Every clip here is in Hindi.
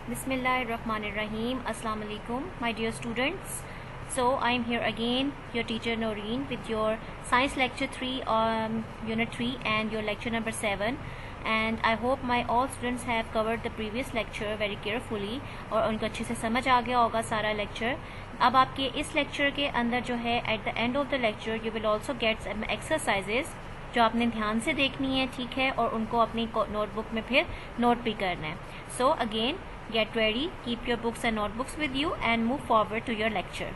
Bismillahirrahmanirrahim. Assalamu alaikum, my dear students. So I am here again, your teacher Noreen, with your science lecture 3 unit 3 and your lecture number 7. And I hope my all students have covered the previous lecture very carefully और उनको अच्छे से समझ आ गया होगा सारा lecture. अब आपके इस lecture के अंदर जो है at the end of the lecture you will also get some exercises जो आपने ध्यान से देखनी है, ठीक है, और उनको अपनी नोटबुक में फिर नोट भी करना है. So again get ready, keep your books and notebooks with you and move forward to your lecture.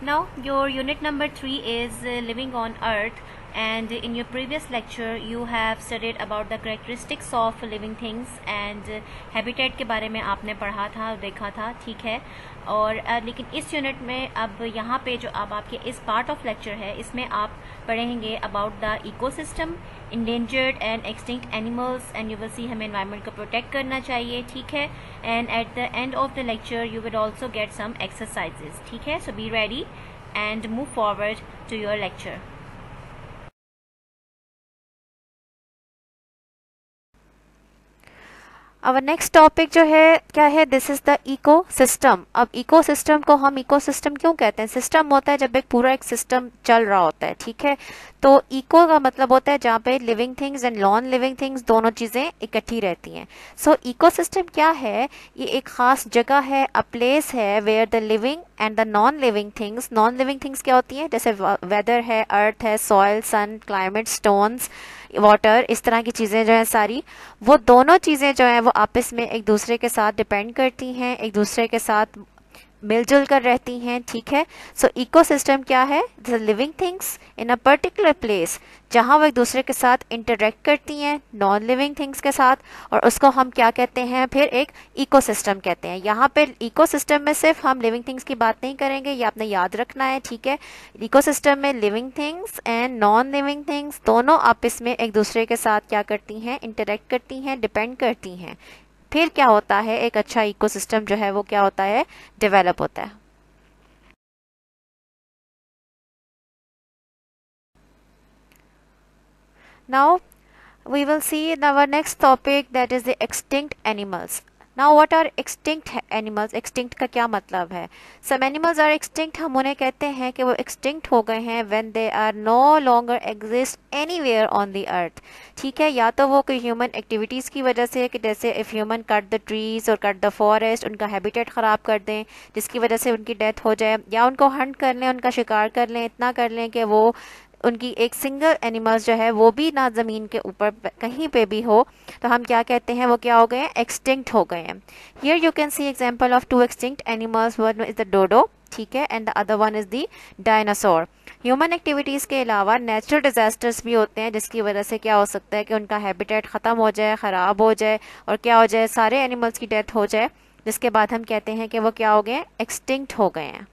Now your unit number 3 is living on earth, and in your previous lecture you have studied about the characteristics of living things and habitat के बारे में आपने पढ़ा था, देखा था, ठीक है. और लेकिन इस यूनिट में अब यहाँ पे जो अब आपके इस पार्ट ऑफ लेक्चर है इसमें आप पढ़ेंगे about the ecosystem, endangered and extinct animals, and you will see हमें एनवायरनमेंट को प्रोटेक्ट करना चाहिए, ठीक है. And at the end of the lecture you will also get some exercises, ठीक है. So be ready and move forward to your lecture. अब नेक्स्ट टॉपिक जो है क्या है, this is the ecosystem. अब इको सिस्टम को हम इको सिस्टम क्यों कहते हैं? सिस्टम होता है जब एक पूरा एक सिस्टम चल रहा होता है, ठीक है. तो इको का मतलब होता है जहाँ पे living things and non living things दोनों चीजें इकट्ठी रहती हैं. सो इको सिस्टम क्या है? ये एक खास जगह है, अ प्लेस है where the living and the non living things क्या होती हैं? जैसे वेदर है, अर्थ है, soil, sun, climate, stones, water, इस तरह की चीज़ें जो हैं सारी, वो दोनों चीज़ें जो हैं वो आपस में एक दूसरे के साथ डिपेंड करती हैं, एक दूसरे के साथ मिलजुल कर रहती हैं, ठीक है. सो इकोसिस्टम क्या है? The living things in a particular place, जहाँ वो एक दूसरे के साथ इंटरेक्ट करती हैं नॉन लिविंग थिंग्स के साथ, और उसको हम क्या कहते हैं? फिर एक इकोसिस्टम कहते हैं. यहाँ पे इकोसिस्टम में सिर्फ हम लिविंग थिंग्स की बात नहीं करेंगे, ये आपने याद रखना है, ठीक है. इकोसिस्टम में living things and non living things दोनों आपस में एक दूसरे के साथ क्या करती हैं? इंटरेक्ट करती हैं, डिपेंड करती हैं. फिर क्या होता है? एक अच्छा इकोसिस्टम जो है वो क्या होता है? डेवलप होता है. Now we will see in our next topic, that is the extinct animals. Now what are extinct animals? extinct का क्या मतलब है? Some animals are extinct, हम उन्हें कहते हैं कि वो extinct हो गए हैं when they are no longer exist anywhere on the earth, ठीक है. या तो वो कोई ह्यूमन एक्टिविटीज़ की वजह से, कि जैसे if human cut the trees और कट द फॉरेस्ट, उनका हैबिटेट ख़राब कर दें जिसकी वजह से उनकी डेथ हो जाए, या उनको हंट कर लें, उनका शिकार कर लें, इतना कर लें कि वो उनकी एक सिंगल एनिमल्स जो है वो भी ना ज़मीन के ऊपर कहीं पे भी हो, तो हम क्या कहते हैं? वो क्या हो गए हैं? एक्सटिंक्ट हो गए हैं. Here you can see example of two extinct animals. One is the dodo, ठीक है, and the other one is the dinosaur. Human activities के अलावा नेचुरल डिजास्टर्स भी होते हैं जिसकी वजह से क्या हो सकता है कि उनका हैबिटेट ख़त्म हो जाए, ख़राब हो जाए, और क्या हो जाए? सारे एनिमल्स की डेथ हो जाए, जिसके बाद हम कहते हैं कि वो क्या हो गए? एक्सटिंक्ट हो गए हैं.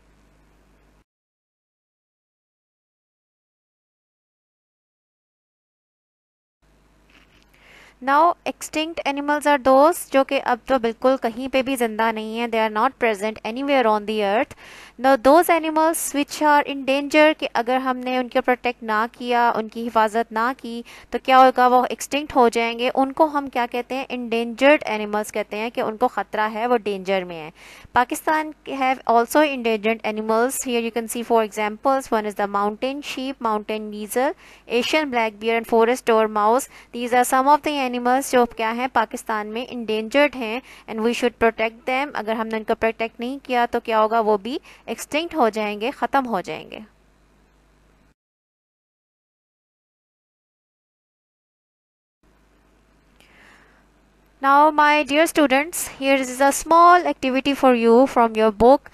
Now extinct animals are those जो कि अब तो बिल्कुल कहीं पे भी जिंदा नहीं है. They are not present anywhere on the earth. No those animals which are in danger, कि अगर हमने उनके प्रोटेक्ट ना किया, उनकी हिफाजत ना की, तो क्या होगा? वो एक्सटिंक्ट हो जाएंगे. उनको हम क्या कहते हैं? इंडेंजर्ड एनिमल्स कहते हैं, कि उनको खतरा है, वो डेंजर में है. Pakistan have also endangered animals. Here you can see for examples. One is the mountain sheep, mountain weasel, Asian black bear and forest dormouse. These are some of the animals जो क्या हैं पाकिस्तान में इंडेंजर्ड हैं, and we should protect them. अगर हमने उनको प्रोटेक्ट नहीं किया तो क्या होगा? वो भी एक्सटिंक्ट हो जाएंगे, ख़त्म हो जाएंगे. Now my dear students, here is a small activity for you from your book.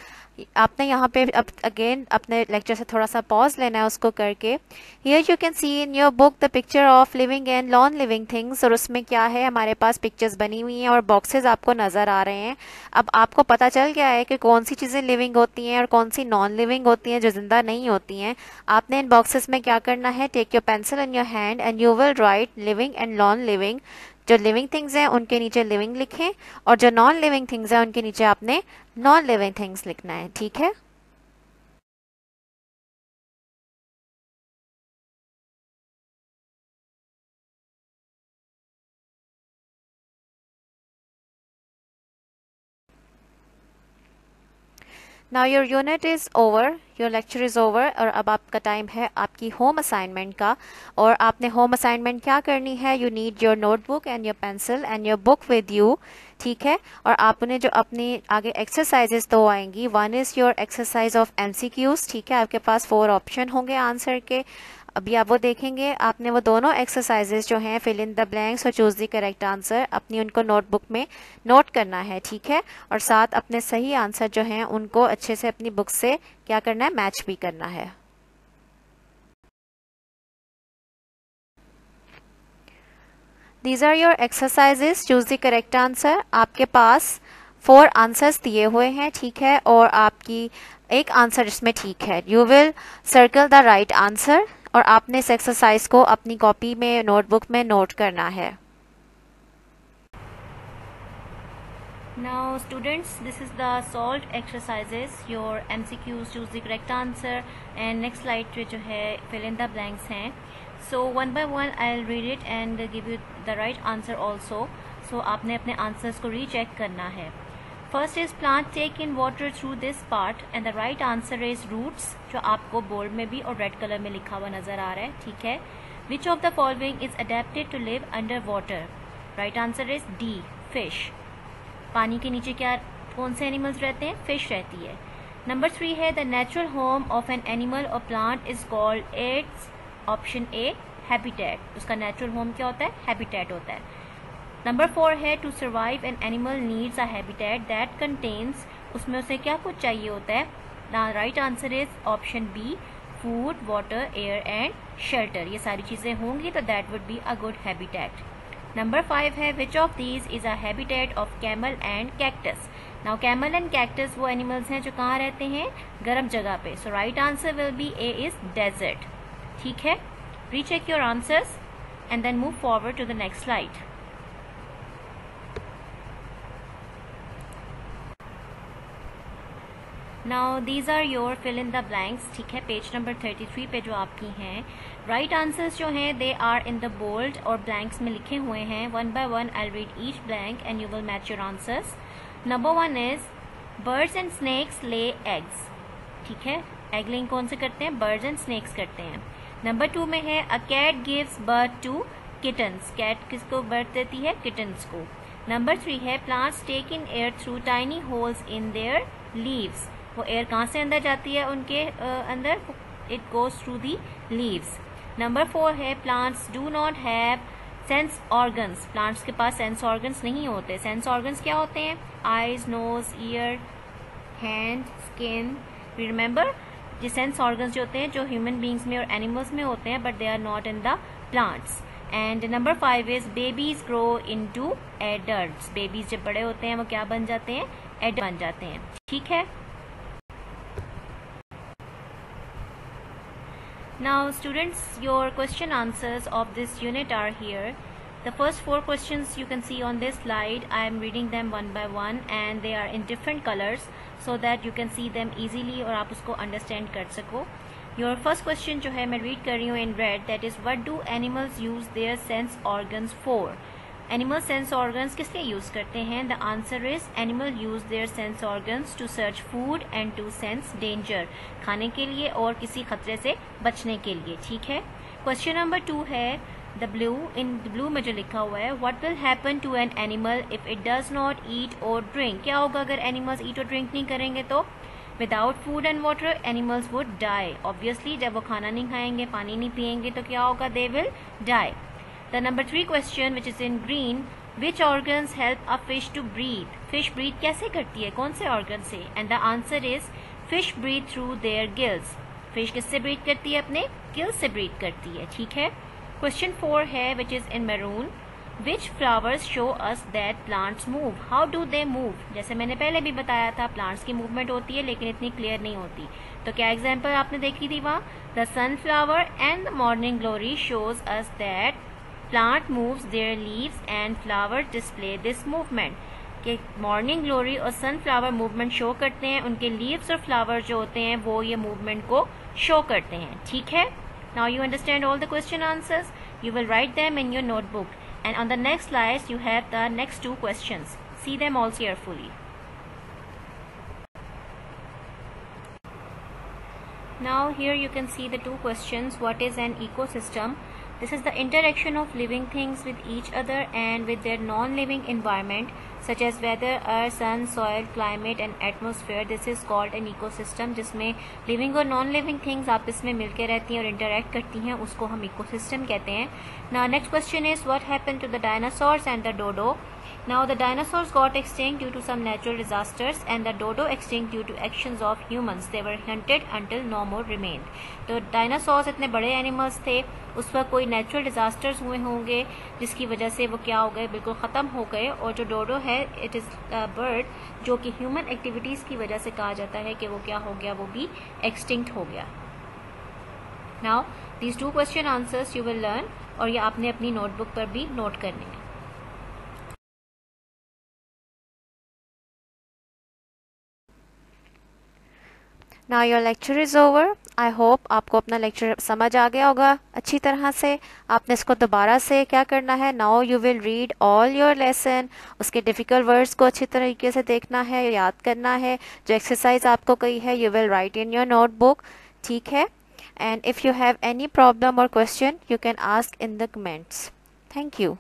आपने यहाँ पे अब अगेन अपने लेक्चर से थोड़ा सा पॉज लेना है उसको करके. Here you can C in your book the picture of living and non living things. और उसमें क्या है? हमारे पास पिक्चर्स बनी हुई हैं और बॉक्सेस आपको नज़र आ रहे हैं. अब आपको पता चल गया है कि कौन सी चीज़ें लिविंग होती हैं और कौन सी नॉन लिविंग होती हैं, जो ज़िंदा नहीं होती हैं. आपने इन बॉक्सेस में क्या करना है? Take your pencil in your hand and you will write living and non living. जो लिविंग थिंग्स हैं उनके नीचे लिविंग लिखें, और जो नॉन लिविंग थिंग्स हैं उनके नीचे आपने नॉन लिविंग थिंग्स लिखना है, ठीक है. Now your unit is over, your lecture is over, और अब आपका टाइम है आपकी होम असाइनमेंट का। और आपने होम असाइनमेंट क्या करनी है, you need your notebook and your pencil and your book with you, ठीक है। और आपने जो अपनी आगे एक्सरसाइजेस दो आएंगी, one is your exercise of MCQs, ठीक है। आपके पास 4 ऑप्शन होंगे आंसर के, अभी आप वो देखेंगे। आपने वो दोनों एक्सरसाइजेस जो हैं, फिल इन द ब्लैंक्स और चूज द करेक्ट आंसर, अपनी उनको नोटबुक में नोट करना है, ठीक है। और साथ अपने सही आंसर जो हैं उनको अच्छे से अपनी बुक से क्या करना है, मैच भी करना है। These are your exercises, choose the correct answer. आपके पास 4 आंसर्स दिए हुए हैं, ठीक है, और आपकी एक आंसर इसमें ठीक है। You will circle the right answer और आपने इस एक्सरसाइज को अपनी कॉपी में, नोटबुक में नोट करना है। Now students, this is the solved exercises, your MCQs, choose the correct answer, and next slide पे जो है fill in the blanks हैं. So one by one I'll read it and give you the right answer also. So आपने अपने answers को recheck करना है. First is plant take in water through this part and the right answer is roots, जो आपको बोल्ड में भी और रेड कलर में लिखा हुआ नजर आ रहा है, ठीक है. Which of the following is adapted to live under water? Right answer is D, fish. पानी के नीचे क्या कौन से एनिमल्स रहते हैं, फिश रहती है. नंबर 3 है the natural home of an animal or plant is called its, option A, habitat. उसका नेचुरल होम क्या होता है, हैबिटेट होता है. नंबर 4 है to survive an animal needs a habitat that contains, उसमें उसे क्या कुछ चाहिए होता है. Right answer is option B, food, water, air and shelter. ये सारी चीजें होंगी तो that would be a good habitat. Number 5 है विच of these is a habitat of camel and cactus. Now camel and cactus वो एनिमल्स हैं जो कहाँ रहते हैं, गर्म जगह पे. So right answer will be A is desert, ठीक है. Recheck your answers and then move forward to the next slide. Now these are your fill in the blanks, ठीक है, पेज नंबर 33 पे जो आपकी हैं. राइट आंसर्स जो हैं they are in the bold और ब्लैंक्स में लिखे हुए हैं. One by one I read each blank and you will match your answers. Number 1 is birds and snakes lay eggs, ठीक है. एग लेइंग कौन से करते हैं, बर्ड्स एंड स्नेक्स करते हैं. नंबर 2 में है a cat gives birth to kittens, cat किसको बर्थ देती है, किटन्स को. नंबर 3 है plants take in air through tiny holes in their leaves, वो एयर कहाँ से अंदर जाती है उनके अंदर, it goes through the leaves. Number 4 है plants do not have sense organs, plants के पास सेंस ऑर्गन्स नहीं होते. सेंस ऑर्गन्स क्या होते हैं, eyes, nose, ear, hand, skin. Remember ये सेंस ऑर्गन्स जो होते हैं जो ह्यूमन बींग्स में और एनिमल्स में होते हैं but they are not in the plants. And number 5 is babies grow into adults, babies जब बड़े होते हैं वो क्या बन जाते हैं, एडल्ट बन जाते हैं, ठीक है. Now students, your question answers of this unit are here. The first 4 questions you can see on this slide. I am reading them one by one and they are in different colors so that you can see them easily और आप उसको understand कर सको. Your first question जो है मैं read कर रही हूँ in red, that is what do animals use their sense organs for? Animal sense organs किस लिए यूज करते हैं, the answer is animal use their sense organs to search food and to sense danger, खाने के लिए और किसी खतरे से बचने के लिए, ठीक है. क्वेश्चन नंबर 2 है द ब्लू, इन ब्लू में जो लिखा हुआ है what will happen to an animal if it does not eat और ड्रिंक, क्या होगा अगर एनिमल्स ईट और ड्रिंक नहीं करेंगे तो. Without food and water animals would die, obviously जब वो खाना नहीं खाएंगे, पानी नहीं पिएंगे तो क्या होगा, they will die. The number 3 question which is in green, which organs help a fish to breathe? Fish breathe कैसे करती है, कौन से organ से? And the answer is fish breathe through their gills. Fish किससे breathe करती है, अपने gills से breathe करती है, ठीक है. Question 4 है which is in maroon, which flowers show us that plants move? How do they move? जैसे मैंने पहले भी बताया था plants की movement होती है लेकिन इतनी clear नहीं होती, तो क्या example आपने देखी थी वहाँ, the sunflower and the morning glory shows us that plant moves their leaves and flowers display this movement. कि मॉर्निंग ग्लोरी और सनफ्लावर मूवमेंट शो करते हैं, उनके लीव्स और फ्लावर जो होते हैं वो ये मूवमेंट को शो करते हैं, ठीक है. Now you understand all the question answers, you will write them in your notebook and on the next slides you have the next 2 questions. See them all carefully. Now here you can see the two questions. What is an ecosystem? This is the interaction of living things with each other and with their non-living environment, such as weather, earth, sun, soil, climate and atmosphere. This is called an ecosystem, जिसमें living और non-living things आपस में मिलकर रहती हैं और interact करती हैं, उसको हम ecosystem कहते हैं. Now next question is what happened to the dinosaurs and the dodo? Now the dinosaurs got extinct due to some natural disasters and the dodo extinct due to actions of humans. They were hunted until no more remained. तो डायनासोर्स इतने बड़े एनिमल्स थे, उस पर कोई नेचुरल डिजास्टर्स हुए होंगे जिसकी वजह से वो क्या हो गए, बिल्कुल ख़त्म हो गए. और जो डोडो है, इट इज़ बर्ड जो कि ह्यूमन एक्टिविटीज़ की वजह से कहा जाता है कि वो क्या हो गया, वो भी एक्सटिंक्ट हो गया. Now these two question answers you will learn, और ये आपने अपनी नोटबुक पर भी नोट करने हैं. Now your lecture is over. I hope आपको अपना लेक्चर समझ आ गया होगा अच्छी तरह से. आपने इसको दोबारा से क्या करना है, now you will read all your lesson. उसके डिफ़िकल्ट वर्ड्स को अच्छी तरीके से देखना है, याद करना है. जो एक्सरसाइज आपको कही है you will write in your notebook, ठीक है. And if you have any problem or question you can ask in the comments. Thank you.